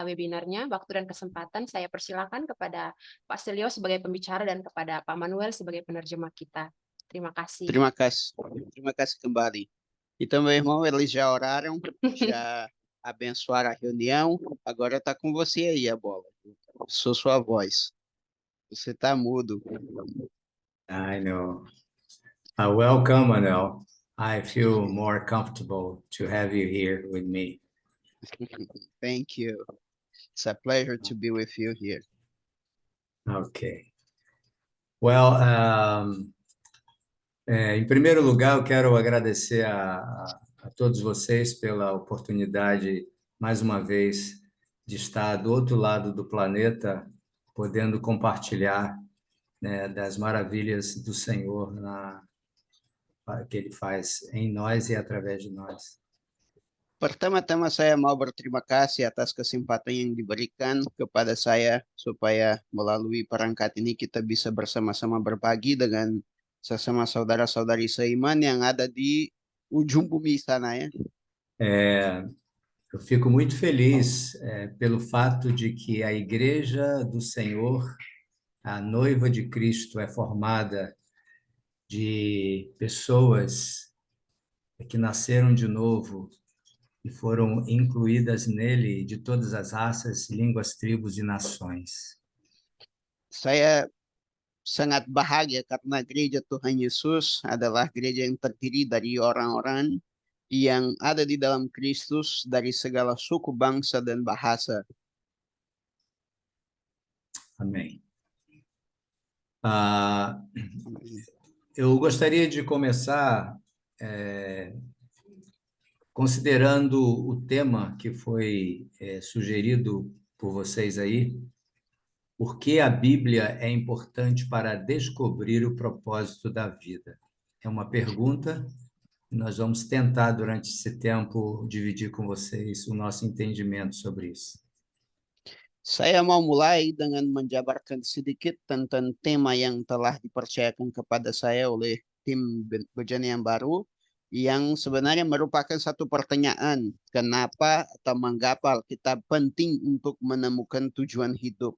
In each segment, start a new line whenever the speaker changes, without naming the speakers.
webinarnya, waktu dan kesempatan. Saya persilakan kepada Pak Stelio sebagai pembicara dan kepada Pak Manuel sebagai penerjemah kita. Terima kasih.
Terima kasih kembali. Então, meu irmão, eles já oraram, já abençoaram a reunião. Agora está com você aí a bola. Sou sua voz. Você está mudo.
I know. Welcome, Manuel. I feel more comfortable to have you here with me.
Thank you. It's a pleasure to be with you here.
Okay. Well, em primeiro lugar, eu quero agradecer a todos vocês pela oportunidade, mais uma vez, de estar do outro lado do planeta, podendo compartilhar, né, das maravilhas do Senhor que Ele faz em nós e através de nós.
Pertama-tama saya mau berterima kasih atas kesempatan yang diberikan kepada saya supaya melalui perangkat ini kita bisa bersama-sama berbagi dengan sesama saudara-saudari seiman yang ada di ujung bumi sana ya.
Eu fico muito feliz pelo fato de que a Igreja do Senhor, a noiva de Cristo, é formada de pessoas que nasceram de novo e foram incluídas nele de todas as raças, línguas, tribos e nações.
Saya sangat bahagia karena gereja Tuhan Yesus adalah gereja yang terdiri dari orang-orang yang ada di dalam Kristus dari segala suku, bangsa, dan bahasa.
Amém. Eu gostaria de começar considerando o tema que foi sugerido por vocês aí, por que a Bíblia é importante para descobrir o propósito da vida. É uma pergunta e nós vamos tentar, durante esse tempo, dividir com vocês o nosso entendimento sobre isso.
Saya mau mulai dengan menjabarkan sedikit tentang tema yang telah dipercayakan kepada saya oleh tim Bejana yang baru, yang sebenarnya merupakan satu pertanyaan, kenapa atau mengapa Alkitab penting untuk menemukan tujuan hidup.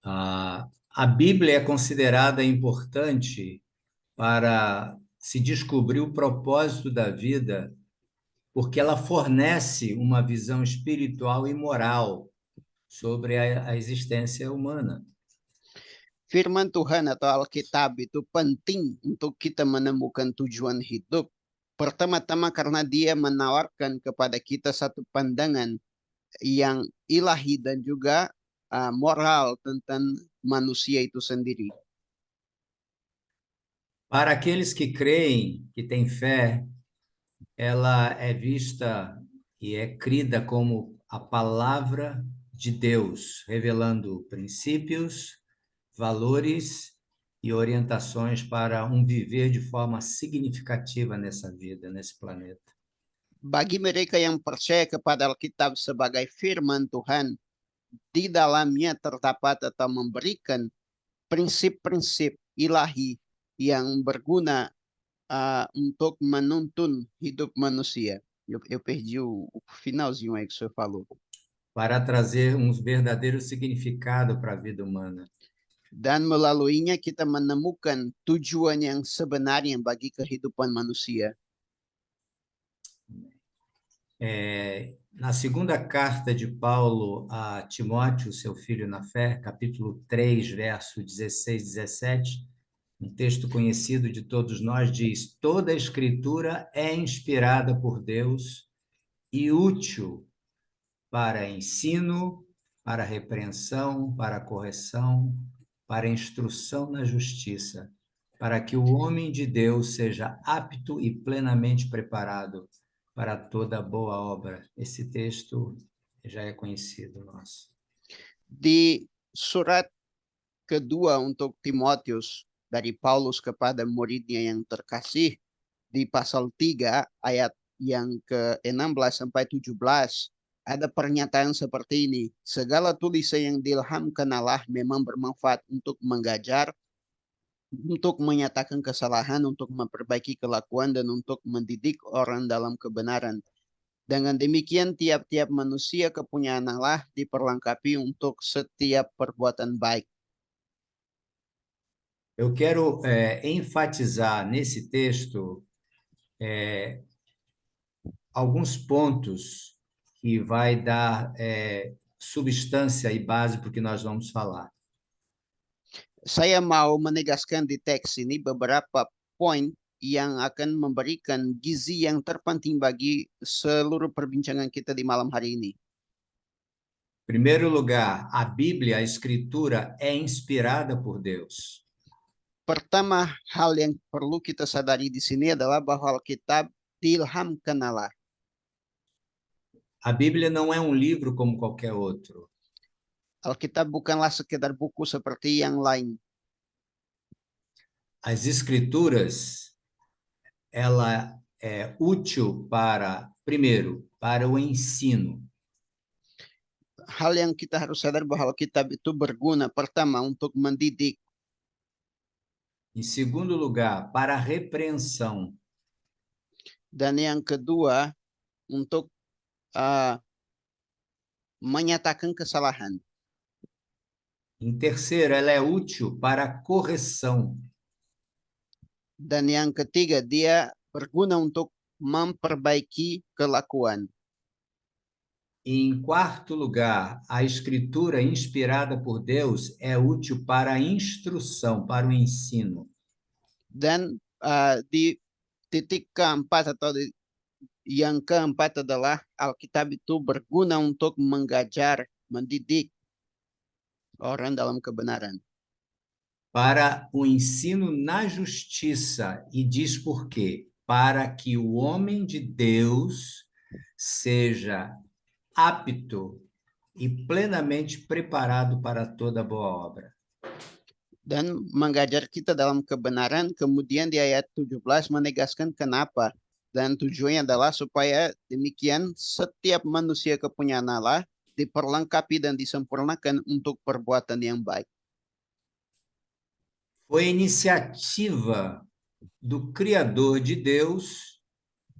A Bíblia é considerada importante para se descobrir o propósito da vida, porque ela fornece uma visão espiritual e moral sobre a existência humana.
Firman Tuhan atau Alkitab itu penting untuk kita menemukan tujuan hidup. Pertama-tama karena dia menawarkan kepada kita satu pandangan yang ilahi dan juga moral tentang manusia itu sendiri.
Para aqueles que creem, que têm fé, ela é vista e é crida como a palavra de Deus, revelando princípios, valores e orientações para viver de forma significativa nessa vida, nesse planeta.
Bagi mereka yang percaya kepada Alkitab sebagai firman Tuhan, di dalamnya terdapat atau memberikan prinsip-prinsip ilahi yang berguna untuk menuntun hidup manusia. Eu perdi o finalzinho aí que o senhor falou.
Para trazer verdadeiro significado para a vida humana.
Dan melaluinya kita menemukan tujuan yang sebenarnya bagi kehidupan manusia.
Na segunda carta de Paulo a Timóteo, seu filho na fé, capítulo 3, verso 16 e 17, um texto conhecido de todos nós, diz: toda a Escritura é inspirada por Deus e útil para ensino, para repreensão, para correção, para instrução na justiça, para que o homem de Deus seja apto e plenamente preparado para toda boa obra. Esse texto já é conhecido nosso.
Di surat kedua untuk Timotius dari Paulus kepada muridnya yang terkasih, di pasal 3 ayat yang ke-16 sampai 17, ada pernyataan seperti ini: segala tulisan yang diilhamkan Allah memang bermanfaat untuk mengajar, untuk menyatakan kesalahan, untuk memperbaiki kelakuan, dan untuk mendidik orang dalam kebenaran. Dengan demikian, tiap-tiap manusia kepunyaan Allah diperlengkapi untuk setiap perbuatan baik.
Eu quero enfatizar nesse texto alguns pontos que vai dar substância e base para o que nós vamos falar.
Saya mau menegaskan di teks ini beberapa poin yang akan memberikan gizi yang terpenting bagi seluruh perbincangan kita di malam hari ini.
Em primeiro lugar, a Bíblia, a Escritura, é inspirada por Deus.
Pertama, hal yang perlu kita sadari di sini adalah bahwa Alkitab diilhamkan Allah.
A Bíblia não é um livro como qualquer outro.
Alkitab bukanlah sekedar buku seperti yang lain.
As Escrituras, ela é útil para, primeiro, para o ensino.
Hal yang kita harus sadar bahwa Alkitab itu berguna pertama untuk mendidik,
Em segundo lugar, para a repreensão.
dan yang kedua untuk menyatakan kesalahan.
Em terceiro, ela é útil para a correção.
Dan yang ketiga, dia berguna untuk memperbaiki kelakuan.
E em quarto lugar, a Escritura inspirada por Deus é útil para a instrução, para o ensino.
Dan di titik keempat atau yang keempat adalah Alkitab itu berguna untuk mengajar, mendidik orang dalam kebenaran.
Para o ensino na justiça, e diz por quê? Para que o homem de Deus seja apto e plenamente preparado para toda boa obra.
Dan mengajar kita dalam kebenaran, kemudian di ayat 17 menegaskan kenapa. Dan tujuannya adalah supaya demikian setiap manusia kepunyaan Allah diperlengkapi dan disempurnakan untuk perbuatan yang baik.
Foi iniciativa do Criador de Deus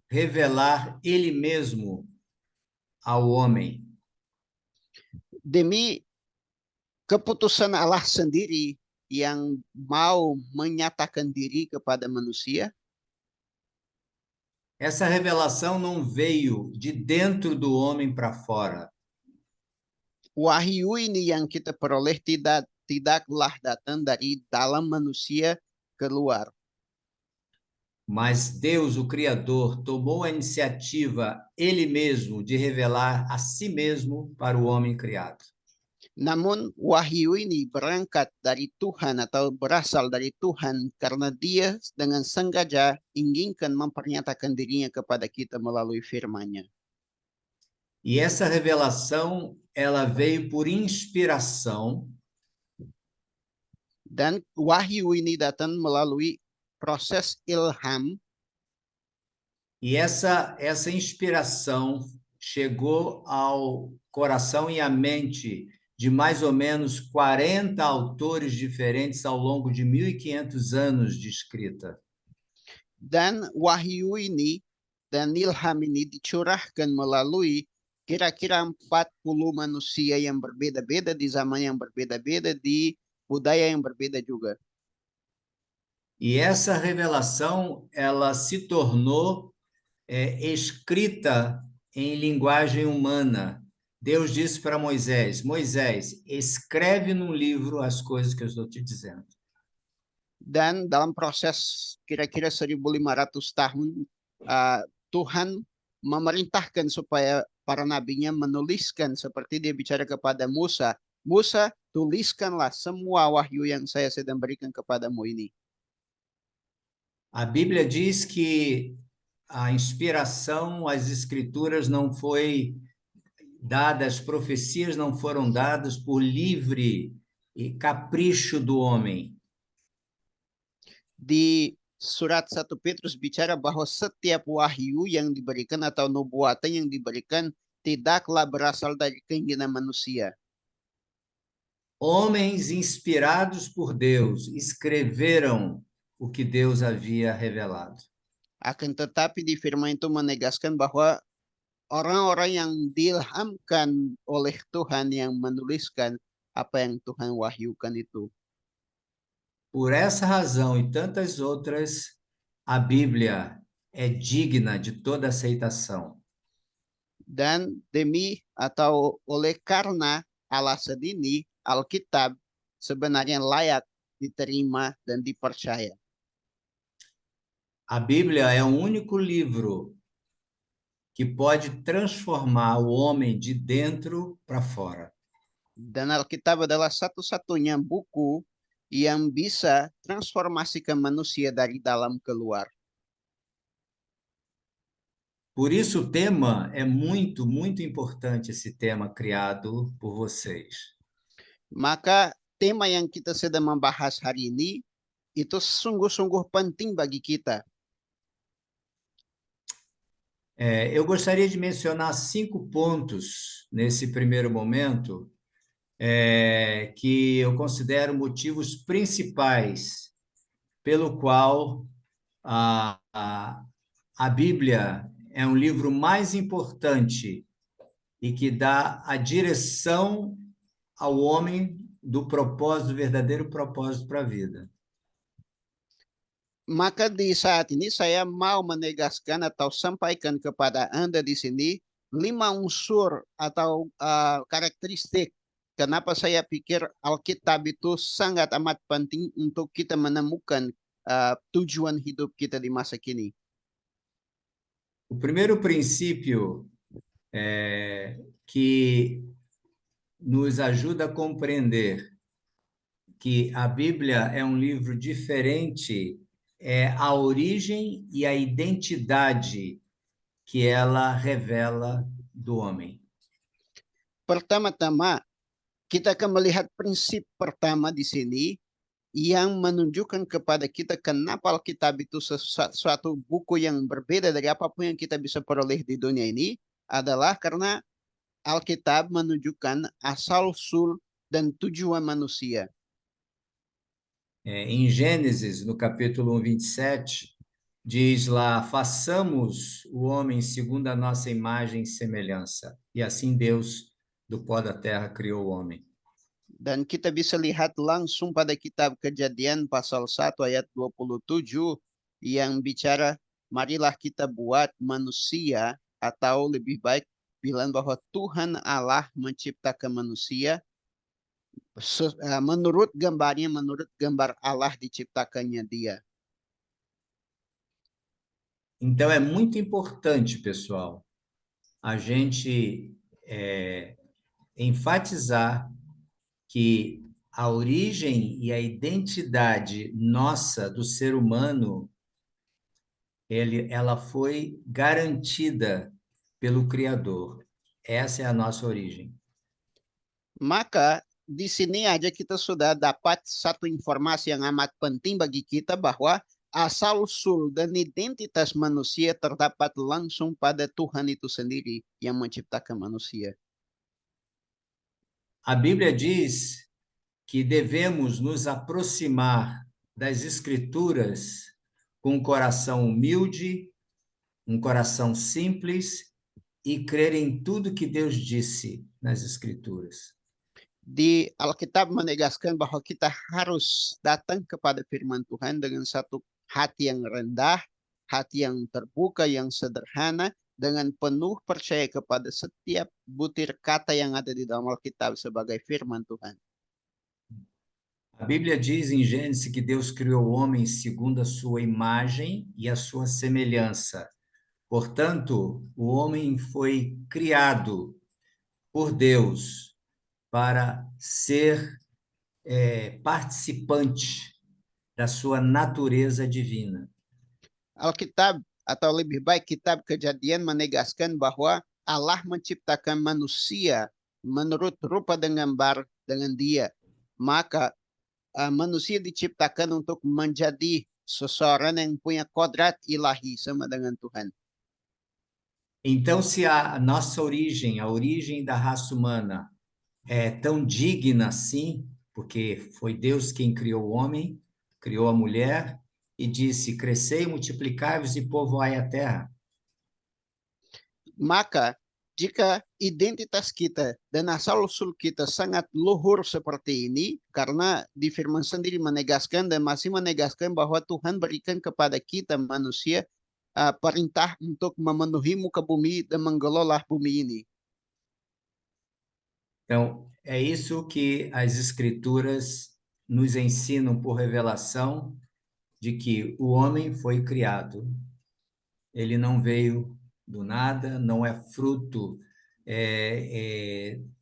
revelar Ele mesmo ao homem.
Demi keputusan Allah sendiri yang mau menyatakan diri kepada manusia,
essa revelação não veio de dentro do homem para fora.
Wahyu ini yang kita peroleh tidaklah datang dari dalam manusia keluar.
Mas Deus, o Criador, tomou a iniciativa, Ele mesmo, de revelar a si mesmo para o homem criado.
Namun wahyu ini berangkat dari Tuhan atau berasal dari Tuhan karena Dia dengan sengaja inginkan mempernyatakan dirinya kepada kita melalui firman-Nya.
E essa revelação, ela veio por inspiração.
Dan wahyu ini datang melalui proses ilham.
E essa inspiração chegou ao coração e à mente de mais ou menos 40 autores diferentes ao longo de 1.500 anos de escrita.
Dan wahyu ini dan ilham ini dicurahkan melalui kira-kira 40 manusia yang berbeda-beda di zaman yang berbeda-beda, di budaya yang berbeda juga.
E essa revelação, ela se tornou escrita em linguagem humana. Deus disse para Moisés, Moisés, escreve num livro as coisas que eu estou te dizendo.
Dan dalam proses kira-kira 1.500 tahun, Tuhan memerintahkan supaya para nabinya menuliskan seperti dia bicara kepada Musa. Musa, tuliskanlah semua wahyu yang saya sedang berikan kepadamu ini.
A Bíblia diz que a inspiração, as escrituras não foi dada, as profecias não foram dadas por livre e capricho do homem.
Di surat 1 Petrus bicara bahwa setiap wahyu yang diberikan atau nubuatan yang diberikan tidaklah berasal dari keinginan manusia.
Homens inspirados por Deus escreveram o que Deus havia revelado.
Akan tetapi di firman itu menegaskan bahwa orang-orang yang diilhamkan oleh Tuhan yang menuliskan apa yang Tuhan wahyukan itu.
Por essa razão e tantas outras, a Bíblia é digna de toda aceitação.
Dan demi atau oleh karena alasan ini, Alkitab sebenarnya layak diterima dan dipercaya.
A Bíblia é o único livro que pode transformar o homem de dentro para fora.
Dan Alkitab adalah satu-satunya buku yang bisa transformasikan manusia dari dalam keluar.
Por isso, o tema é muito, muito importante, esse tema criado por vocês.
Maka tema yang kita sedang membahas hari ini itu sungguh-sungguh penting bagi kita.
Eu gostaria de mencionar 5 pontos nesse primeiro momento, que eu considero motivos principais pelo qual a Bíblia é um livro mais importante e que dá a direção ao homem do propósito, do verdadeiro propósito para a vida.
Maka di saat ini saya mau menegaskan atau sampaikan kepada Anda di sini 5 unsur atau karakteristik kenapa saya pikir Alkitab itu sangat amat penting untuk kita menemukan tujuan hidup kita di masa kini.
O primeiro princípio que nos ajuda a compreender que a Bíblia é um livro diferente é a origem e a identidade que ela revela do homem.
Pertama-tama, kita akan melihat prinsip pertama di sini yang menunjukkan kepada kita kenapa Alkitab itu suatu buku yang berbeda dari apapun yang kita bisa peroleh di dunia ini adalah karena Alkitab menunjukkan asal-usul dan tujuan manusia.
Em Gênesis, no capítulo 1, 27, diz lá, façamos o homem segundo a nossa imagem e semelhança. E assim Deus, do pó da terra, criou o homem.
Dan kita bisa lihat langsung pada kitab Kejadian pasal 1 ayat 27 yang bicara, marilah kita buat manusia, atau lebih baik bilang bahwa Tuhan Allah menciptakan manusia menurut gambarnya, menurut gambar Allah diciptakannya dia.
Então, é muito importante, pessoal, a gente enfatizar que a origem e a identidade nossa do ser humano, ela foi garantida pelo Criador. Essa é a nossa origem.
Maka di sini aja kita sudah dapat satu informasi yang amat penting bagi kita bahwa asal-usul dan identitas manusia terdapat langsung pada Tuhan itu sendiri yang menciptakan manusia.
A Bíblia diz que devemos nos aproximar das Escrituras com um coração humilde, um coração simples e crer em tudo que Deus disse nas Escrituras.
Di Alkitab menegaskan bahwa kita harus datang kepada firman Tuhan dengan satu hati yang rendah, hati yang terbuka, yang sederhana, dengan penuh percaya kepada setiap butir kata yang ada di dalam Alkitab sebagai firman Tuhan.
A Bíblia diz em Gênesis que Deus criou o homem segundo a sua imagem e a sua semelhança. Portanto, o homem foi criado por Deus para ser participante da sua natureza divina.
Alkitab atau lebih baik kitab Kejadian menegaskan bahwa Allah menciptakan manusia menurut rupa dan gambar dengan dia. Maka manusia diciptakan untuk menjadi seseorang yang punya kodrat ilahi sama dengan Tuhan.
Então, se a nossa origem, a origem da raça humana é tão digna assim, porque foi Deus quem criou o homem, criou a mulher e disse, crescei, multiplicai-vos e povoai a terra.
Maka jika identitas kita dan asal-usul kita sangat luhur seperti ini, karena di firman sendiri menegaskan dan masih menegaskan bahwa Tuhan berikan kepada kita manusia perintah untuk memenuhi muka bumi dan mengelola bumi ini.
Então, é isso que as Escrituras nos ensinam por revelação, de que o homem foi criado. Ele não veio do nada, não é fruto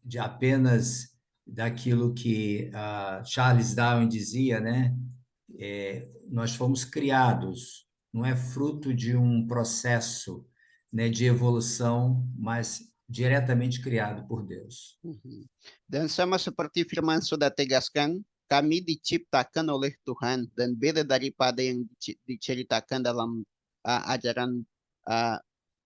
de apenas daquilo que Charles Darwin dizia, né? Nós fomos criados, não é fruto de um processo, né, de evolução, mas diretamente criado por Deus.
Dan sama seperti firman sudah tegaskan, kami diciptakan oleh Tuhan dan beda daripada yang diceritakan dalam ajaran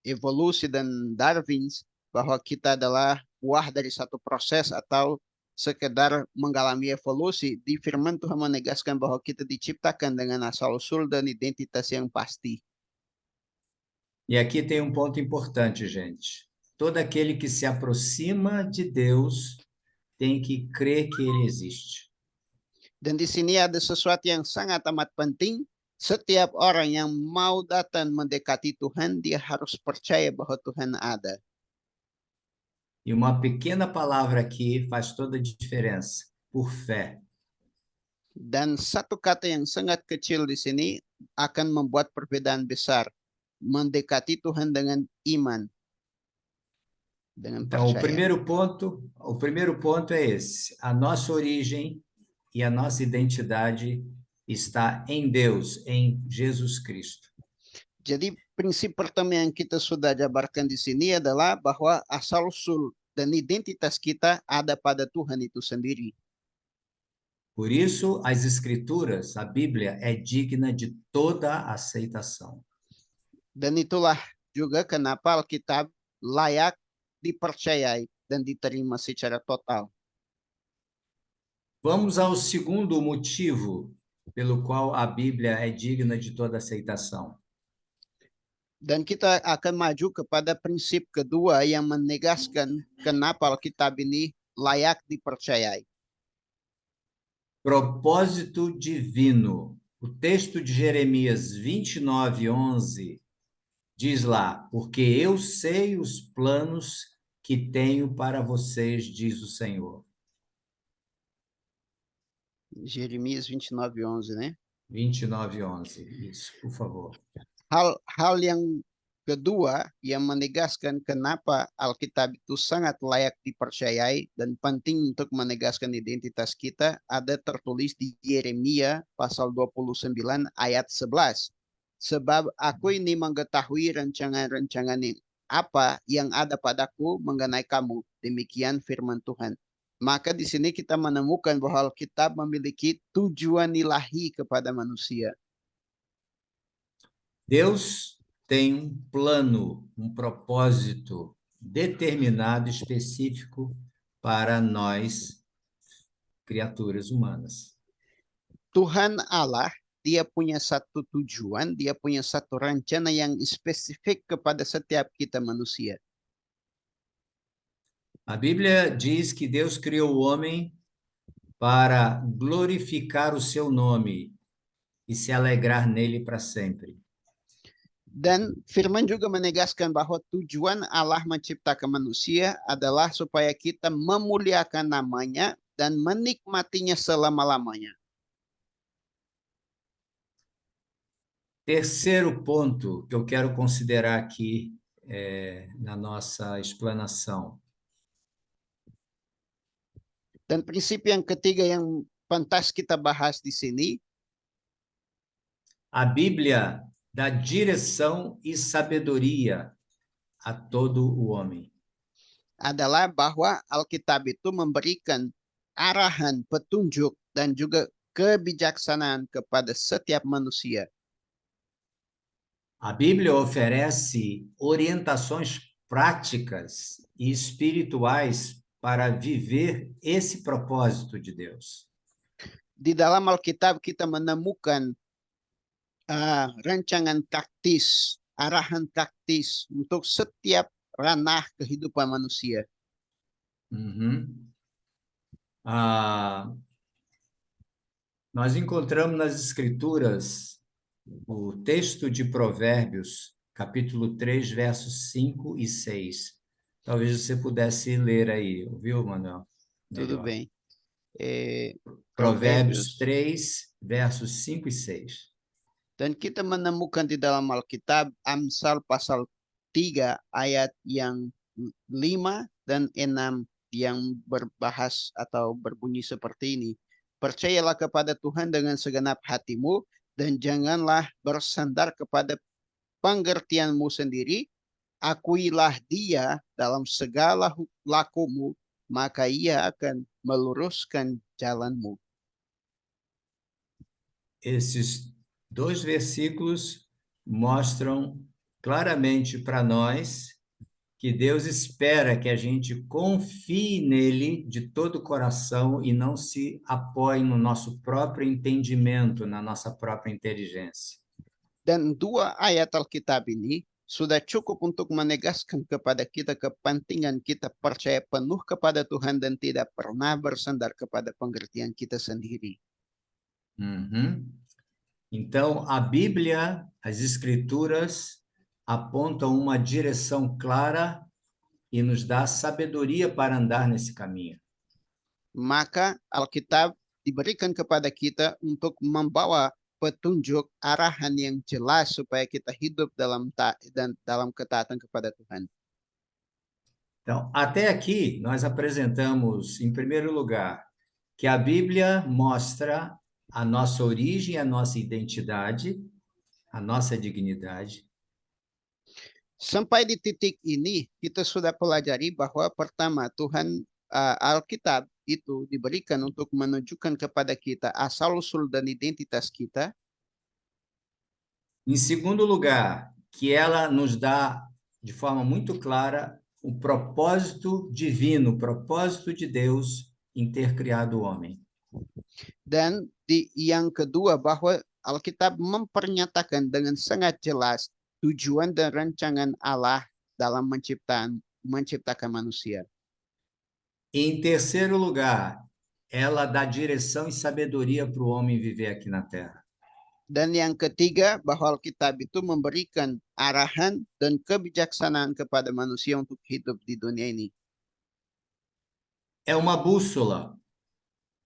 evolusi dan Darwin, bahwa kita adalah buah dari satu proses atau sekedar mengalami evolusi. Di firman Tuhan menegaskan bahwa kita diciptakan dengan asal-usul dan identitas yang pasti.
E aqui tem um ponto importante, gente. Todo aquele que se aproxima de Deus tem que crer que ele existe.
Dan di sini ada sesuatu yang sangat amat penting. Setiap orang yang mau datang mendekati Tuhan, dia harus percaya bahwa Tuhan ada.
E uma pequena palavra aqui faz toda a diferença, por fé.
Dan satu kata yang sangat kecil di sini akan membuat perbedaan besar. Mendekati Tuhan dengan iman. Dengan
Então,
percaya.
o primeiro ponto é esse. A nossa origem e a nossa identidade está em Deus, em Jesus Cristo.
Jadi prinsip pertama yang kita sudah jabarkan di sini adalah bahwa asal-usul dan identitas kita ada pada Tuhan itu sendiri.
Por isso, as Escrituras, a Bíblia, é digna de toda aceitação.
Dan itulah juga kenapa Alkitab layak dipercayai dan diterima secara total.
Vamos ao segundo motivo pelo qual a Bíblia é digna de toda aceitação.
Dan kita akan maju kepada prinsip kedua yang menegaskan kenapa Alkitab ini layak dipercayai.
Propósito divino. O texto de Jeremias 29:11 diz lá: porque eu sei os planos que tenho para vocês, diz o Senhor.
Jeremias 29:11, né?
29:11, isso, por favor.
Hal yang kedua yang menegaskan kenapa Alkitab itu sangat layak dipercayai dan penting untuk menegaskan identitas kita ada tertulis di Yeremia pasal 29 ayat 11. Sebab aku ini mengetahui rancangan-rancangan apa yang ada padaku mengenai kamu. Demikian firman Tuhan. Maka di sini kita menemukan bahwa Alkitab memiliki tujuan ilahi kepada manusia.
Deus tem um plano, um propósito determinado, específico para nós, criaturas humanas.
Tuhan Allah, dia punya satu tujuan, dia punya satu rencana yang spesifik kepada setiap kita manusia.
A Bíblia diz que Deus criou o homem para glorificar o seu nome e se alegrar nele para sempre.
Dan firman juga menegaskan bahwa tujuan Allah menciptakan manusia adalah supaya kita memuliakan namanya dan menikmatinya selama-lamanya.
Terceiro ponto que eu quero considerar aqui na nossa explanação.
Dan prinsip yang ketiga yang pantas kita bahas di sini,
a Bíblia dá direção e sabedoria a todo o homem.
Adalah bahwa Alkitab itu memberikan arahan, petunjuk, dan juga kebijaksanaan kepada setiap manusia.
A Bíblia oferece orientações práticas e espirituais para viver esse propósito de Deus.
Di dalam Alkitab kita menemukan rancangan taktis, arahan taktis untuk setiap ranah kehidupan manusia.
Uhum. Nós encontramos nas Escrituras o texto de Provérbios, capítulo 3, versos 5 e 6. Talvez você pudesse ler aí, viu, Manuel?
Tudo
Melhor.
bem.
Provérbios
Provérbios.
3, versos 5 e 6.
Dan kita menemukan di dalam Alkitab Amsal pasal 3 ayat yang 5 dan 6 yang berbahas atau berbunyi seperti ini. Percayalah kepada Tuhan dengan segenap hatimu dan janganlah bersandar kepada pengertianmu sendiri. Akuilah Dia dalam segala lakumu, maka Ia akan meluruskan jalanmu.
Esses dois versículos mostram claramente para nós que Deus espera que a gente confie nele de todo o coração e não se apoie no nosso próprio entendimento, na nossa própria inteligência.
Dan dua ayat Alkitab ini sudah cukup untuk menegaskan kepada kita kepentingan kita percaya penuh kepada Tuhan dan tidak pernah bersandar kepada pengertian kita sendiri.
Uhum. Então, a Bíblia, as Escrituras, apontam uma direção clara e nos dá sabedoria para andar nesse caminho.
Maka Alkitab diberikan kepada kita untuk membawa petunjuk arahan yang jelas supaya kita hidup dalam ketaatan kepada Tuhan.
Então, até aqui, nós apresentamos, em primeiro lugar, que a Bíblia mostra a nossa origem, a nossa identidade, a nossa dignidade.
Sampai di titik ini, kita sudah pelajari bahwa pertama, Alkitab itu diberikan untuk menunjukkan kepada kita asal-usul dan identitas kita.
Em segundo lugar, que ela nos dá de forma muito clara o propósito divino, o propósito de Deus em ter criado o homem.
Dan yang kedua, bahwa Alkitab mempernyatakan dengan sangat jelas tujuan dan rancangan Allah dalam menciptakan manusia.
Em terceiro lugar, ela dá direção e sabedoria para o homem viver aqui na Terra.
Dan yang ketiga, bahwa Alkitab itu memberikan arahan dan kebijaksanaan kepada manusia untuk hidup di dunia ini.
É uma bússola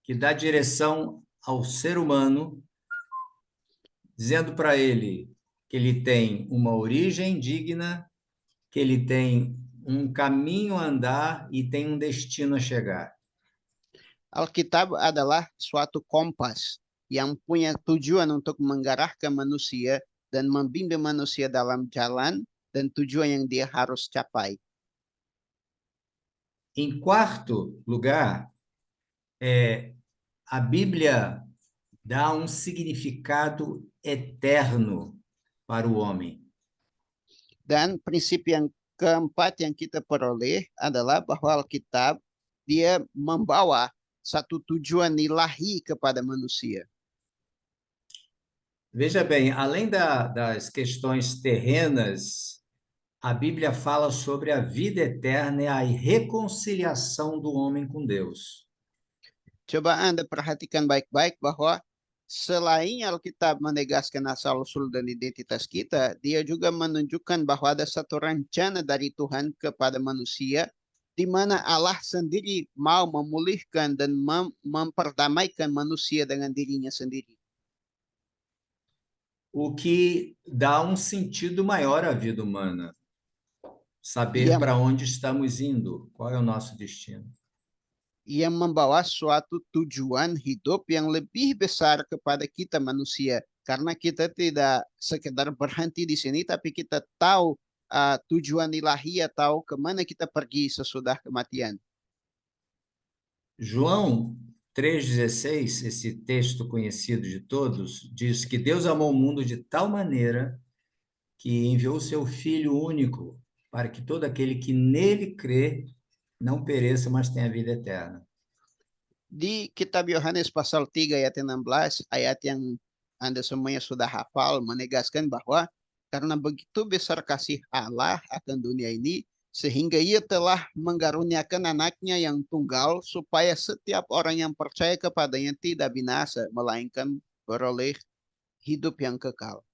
que dá direção ao ser humano, dizendo para ele que ele tem uma origem digna, que ele tem um caminho a andar e tem um destino a chegar.
Alkitab adalah suatu kompas yang punya tujuan untuk mengarahkan manusia dan membimbing manusia dalam jalan dan tujuan yang dia harus capai.
Em quarto lugar, a Bíblia dá um significado eterno para o homem.
Dan prinsip yang keempat yang kita peroleh adalah bahwa Alkitab dia membawa satu tujuan ilahi kepada manusia.
Veja bem, além das questões terrenas, a Bíblia fala sobre a vida eterna e a reconciliação do homem com Deus.
Coba Anda perhatikan baik-baik bahwa selain Alkitab menegaskan asal-usul dan identitas kita, dia juga menunjukkan bahwa ada satu rencana dari Tuhan kepada manusia, di mana Allah sendiri mau memulihkan dan memperdamaikan manusia dengan dirinya sendiri.
O que dá um sentido maior à vida humana. Saber para onde estamos indo, qual é o nosso destino.
Yang membawa suatu tujuan hidup yang lebih besar kepada kita manusia. Karena kita tidak sekedar berhenti di sini, tapi kita tahu tujuan ilahi atau kemana kita pergi sesudah kematian.
João 3,16, esse texto conhecido de todos, diz que Deus amou o mundo de tal maneira que enviou seu Filho único para que todo aquele que nele crê não pereça, mas tenha vida eterna.
Di kitab Yohanes pasal 3 ayat 16, ayat yang Anda semuanya sudah hafal, menegaskan bahwa karena begitu besar kasih Allah akan dunia ini, sehingga ia telah mengkaruniakan anaknya yang tunggal supaya setiap orang yang percaya kepadanya tidak binasa, melainkan beroleh hidup yang kekal.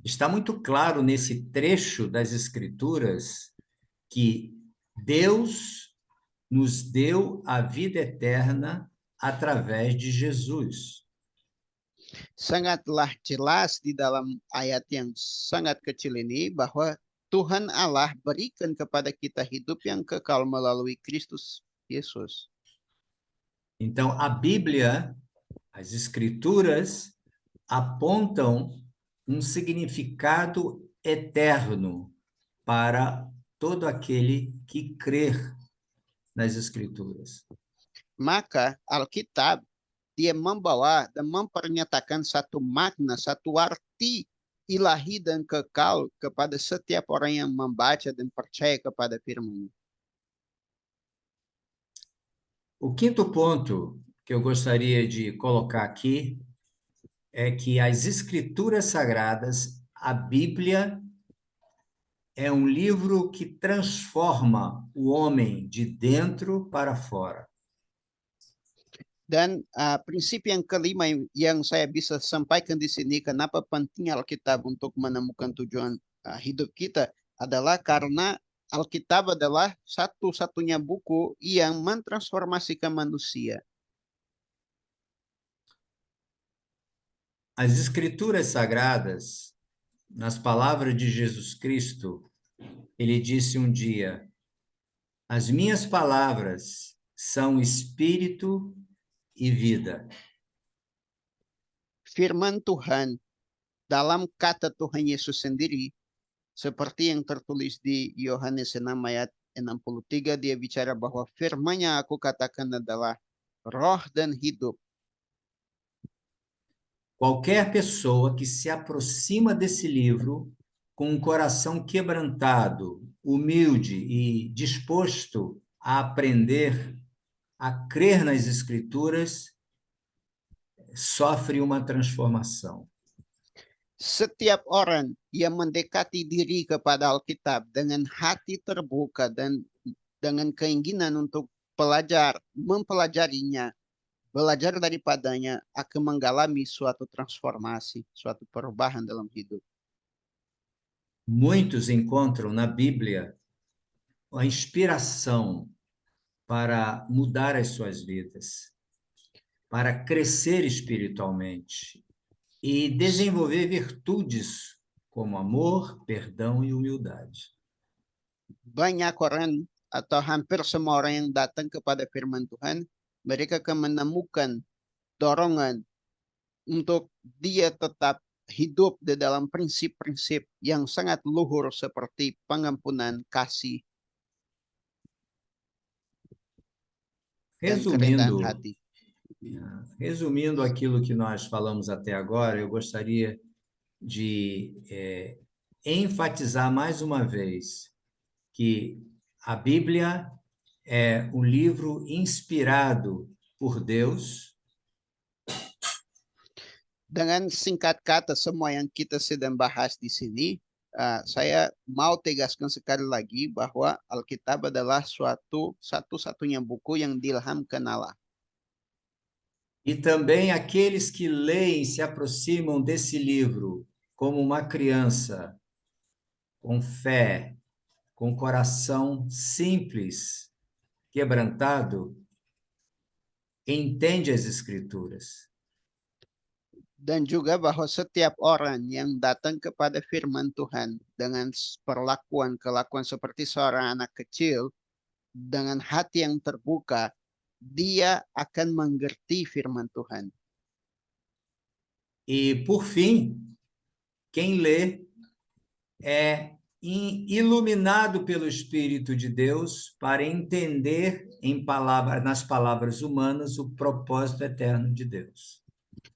Está muito claro nesse trecho das Escrituras que Deus nos deu a vida eterna através de Jesus.
Sangatlah jelas di dalam ayat yang sangat kecil ini bahwa Tuhan Allah berikan kepada kita hidup yang kekal melalui Kristus Yesus.
Então, a Bíblia, as Escrituras, apontam um significado eterno para todo aquele que crer nas Escrituras.
Maka Alkitab dia membawa dan mempernyatakan satu makna, satu arti ilahi dan kekal kepada setiap orang yang membaca dan percaya kepada firman-Nya.
O quinto ponto que eu gostaria de colocar aqui é que as Escrituras Sagradas, a Bíblia, é um livro que transforma o homem de dentro para fora.
Dan prinsip yang kelima yang saya bisa sampaikan di sini, kenapa penting Alkitab untuk menemukan tujuan hidup kita, adalah karena Alkitab adalah satu-satunya buku yang mentransformasikan manusia.
As Escrituras Sagradas, nas palavras de Jesus Cristo, ele disse um dia: as minhas palavras são espírito e vida.
Firman Tuhan dalam kata Tuhan Yesus sendiri, seperti yang tertulis di Yohanes 6 ayat 63, dia bicara bahwa firman yang aku katakan adalah roh dan hidup.
Qualquer pessoa que se aproxima desse livro com um coração quebrantado, humilde e disposto a aprender, a crer nas Escrituras, sofre uma transformação.
Setiap orang yang mendekati diri kepada Alkitab dengan hati terbuka dan dengan keinginan untuk mempelajarinya, belajar daripadanya, akan mengalami suatu transformasi, suatu perubahan dalam hidup.
Muitos encontram na Bíblia a inspiração para mudar as suas vidas, para crescer espiritualmente e desenvolver virtudes como amor, perdão e humildade.
Banyak orang atau hampir semua orang yang datang kepada firman Tuhan, mereka akan menemukan dorongan untuk dia tetap hidup di dalam prinsip-prinsip yang sangat luhur seperti pengampunan, kasih, dan kerendahan hati.
Resumindo aquilo que nós falamos até agora, eu gostaria de enfatizar mais uma vez que a Bíblia é um livro inspirado por Deus.
Dengan singkat kata, semua yang kita sedang bahas di sini, saya mau tegaskan sekali lagi bahwa Alkitab adalah satu-satunya buku yang diilhamkan Allah.
E também aqueles que leem se aproximam desse livro como uma criança, com fé, com coração simples, quebrantado, entende as Escrituras.
Dan juga bahwa setiap orang yang datang kepada firman Tuhan dengan kelakuan seperti seorang anak kecil, dengan hati yang terbuka, dia akan mengerti firman Tuhan.
E, por fim, quem lê é iluminado pelo Espírito de Deus para entender nas palavras humanas o propósito eterno de Deus.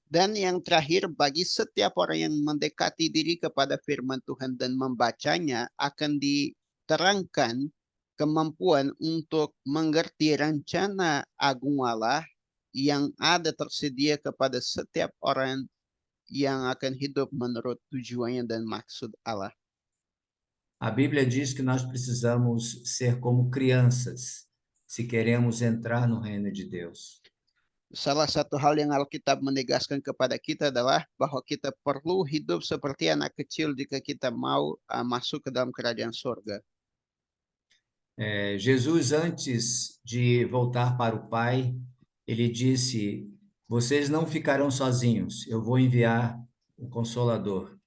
Dan yang terakhir, bagi setiap orang yang mendekati diri kepada firman Tuhan dan membacanya, akan diterangkan kemampuan untuk mengerti rencana agung Allah yang ada tersedia kepada setiap orang yang akan hidup menurut tujuannya dan maksud Allah.
A Bíblia diz que nós precisamos ser como crianças, se queremos entrar no reino de Deus.
Salah satu hal yang Alkitab menegaskan kepada kita adalah bahwa kita perlu hidup seperti anak kecil jika kita mau masuk ke dalam kerajaan surga.
Jesus, antes de voltar para o Pai, ele disse: vocês não ficarão sozinhos, eu vou enviar o Consolador.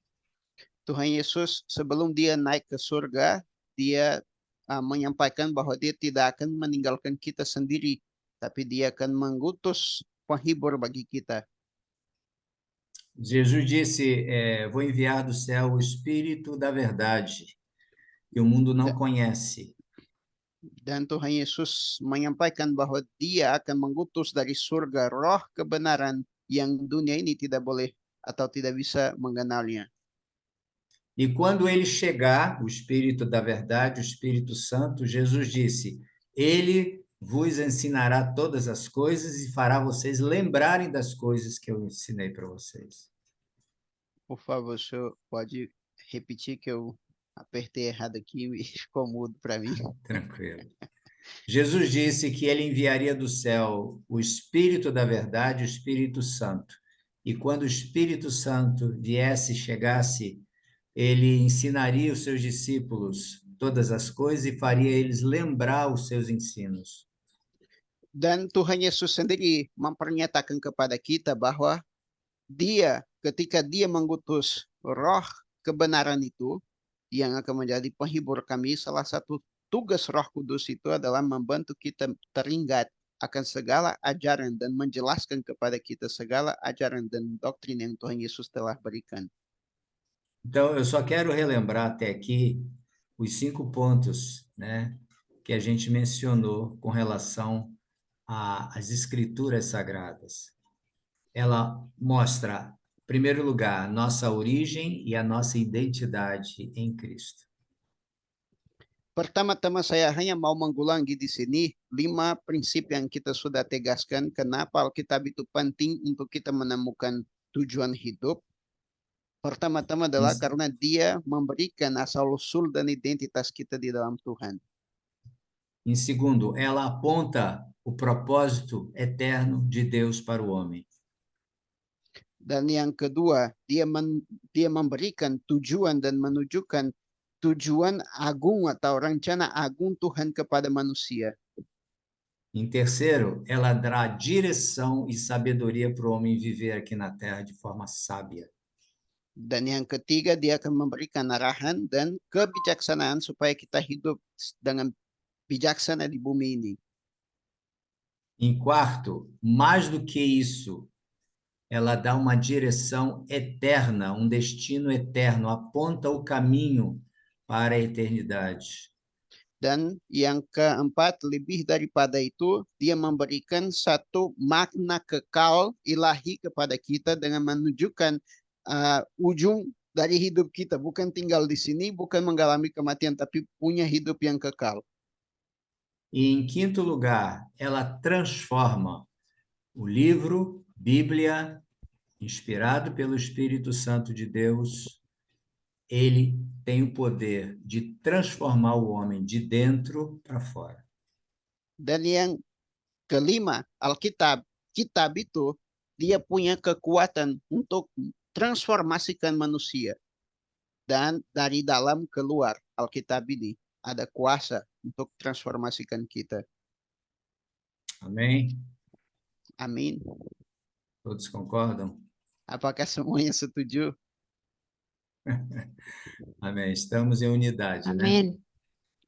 Tuhan Yesus sebelum dia naik ke surga, dia menyampaikan bahwa dia tidak akan meninggalkan kita sendiri, tapi dia akan mengutus penghibur bagi kita.
Jesus disse: vou enviar do céu o Espírito da Verdade, que o mundo não conhece.
Dan Tuhan Yesus menyampaikan bahwa dia akan mengutus dari surga roh kebenaran yang dunia ini tidak boleh atau tidak bisa mengenalnya.
E quando ele chegar, o Espírito da Verdade, o Espírito Santo, Jesus disse: ele vos ensinará todas as coisas e fará vocês lembrarem das coisas que eu ensinei para vocês.
Por favor, o senhor pode repetir que eu apertei errado aqui e ficou mudo para mim.
Tranquilo. Jesus disse que ele enviaria do céu o Espírito da Verdade, o Espírito Santo. E quando o Espírito Santo viesse, chegasse, ele ensinaria os seus discípulos todas as coisas e faria eles lembrar os seus ensinos.
Dan Tuhan Yesus sendiri mempernyatakan kepada kita bahwa dia, ketika dia mengutus roh kebenaran itu, yang akan menjadi penghibur kami, salah satu tugas Roh Kudus itu adalah membantu kita teringat akan segala ajaran dan menjelaskan kepada kita segala ajaran dan doktrin yang Tuhan Yesus telah berikan.
Então, eu só quero relembrar até aqui os 5 pontos, né, que a gente mencionou com relação às Escrituras Sagradas. Ela mostra, em primeiro lugar, nossa origem e a nossa identidade em Cristo.
Pertama-tama saya hanya mau mengulangi di sini 5 prinsip yang kita sudah tegaskan kenapa Alkitab itu penting untuk kita menemukan tujuan hidup. Pertama-tama adalah karena dia memberikan asal-usul dan identitas kita di dalam Tuhan.
Em segundo, ela aponta o propósito eterno de Deus para o homem.
Dan yang kedua, dia memberikan tujuan dan menunjukkan tujuan agung atau rencana agung Tuhan kepada manusia.
Em terceiro, ela dará direção e sabedoria para o homem viver aqui na terra de forma sábia.
Dan yang ketiga, dia akan memberikan arahan dan kebijaksanaan supaya kita hidup dengan bijaksana di bumi ini.
Em quarto, mais do que isso, ela dá uma direção eterna, um destino eterno, aponta o caminho para a eternidade.
Dan yang keempat, lebih daripada itu, dia memberikan satu makna kekal ilahi kepada kita dengan menunjukkan ujung dari hidup kita. Bukan tinggal di sini, bukan mengalami kematian, tapi punya hidup yang kekal.
E em quinto lugar, ela transforma o livro, Bíblia, inspirado pelo Espírito Santo de Deus, ele tem o poder de transformar o homem de dentro para fora.
Dan yang kelima, Alkitab, kitab itu, dia punya kekuatan untuk transformasikan manusia. Dan dari dalam keluar, Alkitab ini ada kuasa untuk transformasikan kita.
Amém?
Amin.
Todos concordam?
Apakah semuanya setuju?
Amém. Estamos em unidade, né?
Amin.